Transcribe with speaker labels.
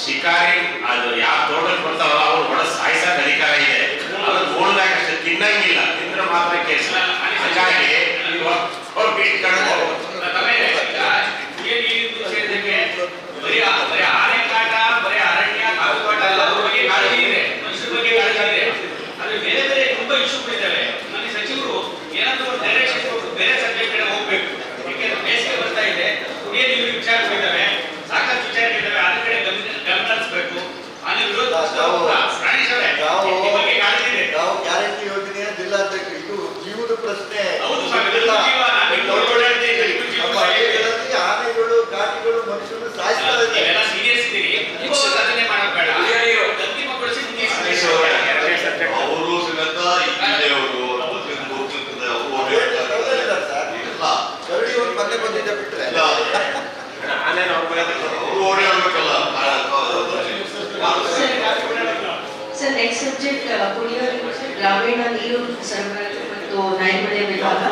Speaker 1: ಶಿಕಾರಿ ಅದು ಯಾವ ತೋಟಕ್ಕೆ ಬರ್ತಾವಲ್ಲ ಅವ್ರು ಒಳ ಸಾಯಿಸಕ್ ಅಧಿಕಾರ ಇದೆ. ಅವ್ರು ನೋಡಿದಾಗ ಅಷ್ಟೇ ತಿನ್ನಂಗಿಲ್ಲ, ತಿಂದ್ರೆ ಮಾತ್ರ ಕೇಸ್. ಹಾಗಾಗಿ ಅವ್ರು ಇಟ್ಕೊಂಡು
Speaker 2: ಬರೀ ಆನೆ ಕಾಟ, ಬರೀ ಅರಣ್ಯ ಕಾಟ ಅಲ್ಲ, ಅವ್ರ ಬಗ್ಗೆ ಕಾಳಜಿ ಇದೆ, ಮನುಷ್ಯರ ಬಗ್ಗೆ ಕಾಳಜಿ ಇದೆ. ಆದ್ರೆ ಬೇರೆ ಬೇರೆ ತುಂಬಾ ಇಶ್ಯೂಗಳಿದ್ದಾವೆ. ನನಗೆ ಸಚಿವರು ಏನಾದ್ರು ಒಂದು ಡೈರೆಕ್ಷನ್ ಕೊಟ್ಟು ಬೇರೆ ಸಬ್ಜೆಕ್ಟ್ ಕಡೆ ಹೋಗ್ಬೇಕು. ಯಾಕೆಂದ್ರೆ ಬೇಸಿಗೆ ಬರ್ತಾ ಇದೆ, ಕುಡಿಯೋ ನೀರು ವಿಚಾರಗಳಿದ್ದಾವೆ, ಸಾಕಷ್ಟು ವಿಚಾರಗಳಿದ್ದಾವೆ, ಅದ್ರ ಕಡೆ ಗಮನ ಹರಿಸಬೇಕು. ಆನೆ ವಿರೋಧ ಪ್ರಾಣಿಸವೆ ಬಗ್ಗೆ ಕಾಳಜಿ ಇದೆ.
Speaker 3: ನಾವು ಗ್ಯಾರಂಟಿ ಯೋಜನೆಯ ಜಿಲ್ಲಾಧ್ಯಕ್ಷ, ಇದು ಜೀವದ ಪ್ರಶ್ನೆ.
Speaker 2: ಹೌದು ಸರ್,
Speaker 3: ಆನೆಗಳು ಘಾಟಿಗಳು ಮನುಷ್ಯರು ಸಾಯಿಸ್ತಾ ಇದ್ದಾರೆ.
Speaker 2: ಸೀರಿಯಸ್ ಇದೀರಿ, ಅದನ್ನೇ ಮಾಡಬೇಡ. ಅಂತಿಮ ಪರಿಸ್ಥಿತಿ
Speaker 4: ಅವರು ಸಿಗತ್ತ ಇಲ್ಲಿಯವರು
Speaker 3: ಕರಡಿ ಒಂದು ಮನೆ ಬಂದಿದ್ದೆ ಬಿಟ್ರೆ
Speaker 5: ಸರ್, ನೆಕ್ಸ್ಟ್ ಸಬ್ಜೆಕ್ಟ್ ಕುಡಿಯುವ ಗ್ರಾಮೀಣ ನೀರು ಸರಬರಾಜು ಮತ್ತು ನೈರ್ಮಲ್ಯ ವಿಭಾಗ.